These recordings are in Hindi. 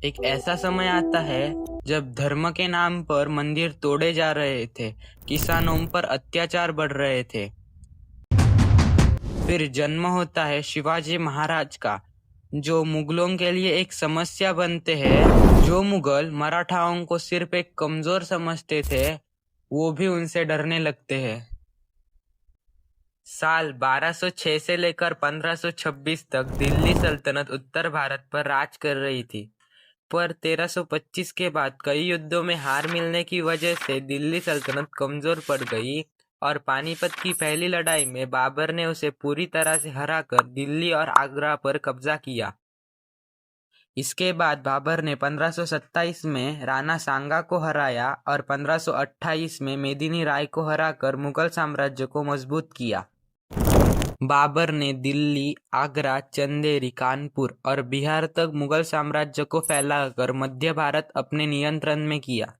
एक ऐसा समय आता है जब धर्म के नाम पर मंदिर तोड़े जा रहे थे, किसानों पर अत्याचार बढ़ रहे थे। फिर जन्म होता है शिवाजी महाराज का, जो मुगलों के लिए एक समस्या बनते हैं। जो मुगल मराठाओं को सिर्फ एक कमजोर समझते थे, वो भी उनसे डरने लगते हैं। साल 1206 से लेकर 1526 तक दिल्ली सल्तनत उत्तर भारत पर राज कर रही थी। पर 1325 के बाद कई युद्धों में हार मिलने की वजह से दिल्ली सल्तनत कमजोर पड़ गई और पानीपत की पहली लड़ाई में बाबर ने उसे पूरी तरह से हराकर दिल्ली और आगरा पर कब्जा किया। इसके बाद बाबर ने 1527 में राणा सांगा को हराया और 1528 में मेदिनी राय को हराकर मुगल साम्राज्य को मजबूत किया। बाबर ने दिल्ली, आगरा, चंदेरी, कानपुर और बिहार तक मुगल साम्राज्य को फैलाकर मध्य भारत अपने नियंत्रण में किया।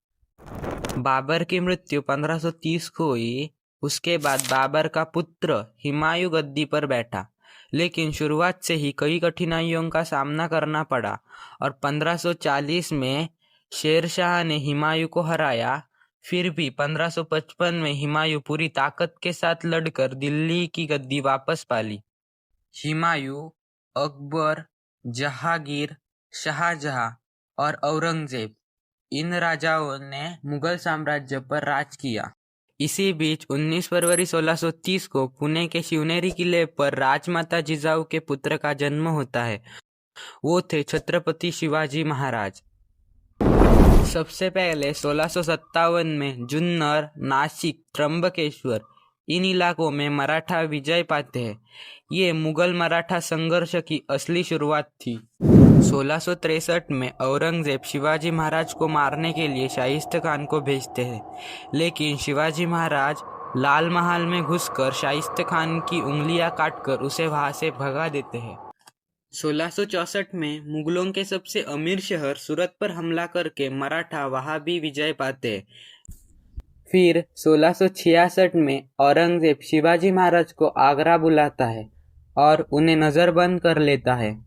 बाबर की मृत्यु 1530 को हुई। उसके बाद बाबर का पुत्र हुमायूं गद्दी पर बैठा, लेकिन शुरुआत से ही कई कठिनाइयों का सामना करना पड़ा और 1540 में शेर शाह ने हुमायूं को हराया। फिर भी 1555 में हुमायूं पूरी ताकत के साथ लड़कर दिल्ली की गद्दी वापस पाली। हुमायूं, अकबर, जहांगीर, शाहजहां और औरंगजेब, इन राजाओं ने मुगल साम्राज्य पर राज किया। इसी बीच 19 फरवरी 1630 को पुणे के शिवनेरी किले पर राजमाता जिजाऊ के पुत्र का जन्म होता है। वो थे छत्रपति शिवाजी महाराज। सबसे पहले 1657 में जुन्नर, नासिक, त्र्यंबकेश्वर, इन इलाकों में मराठा विजय पाते हैं। ये मुगल मराठा संघर्ष की असली शुरुआत थी। 1663 में औरंगजेब शिवाजी महाराज को मारने के लिए शाइस्ता खान को भेजते हैं, लेकिन शिवाजी महाराज लाल महल में घुसकर शाइस्ता खान की उंगलियां काटकर उसे वहां से भगा देते हैं। 1664 में मुगलों के सबसे अमीर शहर सूरत पर हमला करके मराठा वहां भी विजय पाते हैं। फिर 1666 में औरंगजेब शिवाजी महाराज को आगरा बुलाता है और उन्हें नजरबंद कर लेता है।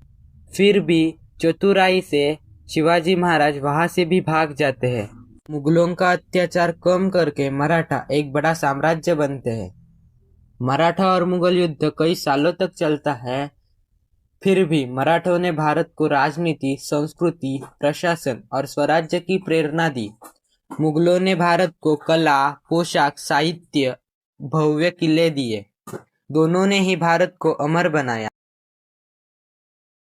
फिर भी चतुराई से शिवाजी महाराज वहां से भी भाग जाते हैं। मुगलों का अत्याचार कम करके मराठा एक बड़ा साम्राज्य बनते हैं। मराठा और मुगल युद्ध कई सालों तक चलता है। फिर भी मराठों ने भारत को राजनीति, संस्कृति, प्रशासन और स्वराज्य की प्रेरणा दी। मुगलों ने भारत को कला, पोशाक, साहित्य, भव्य किले दिए। दोनों ने ही भारत को अमर बनाया।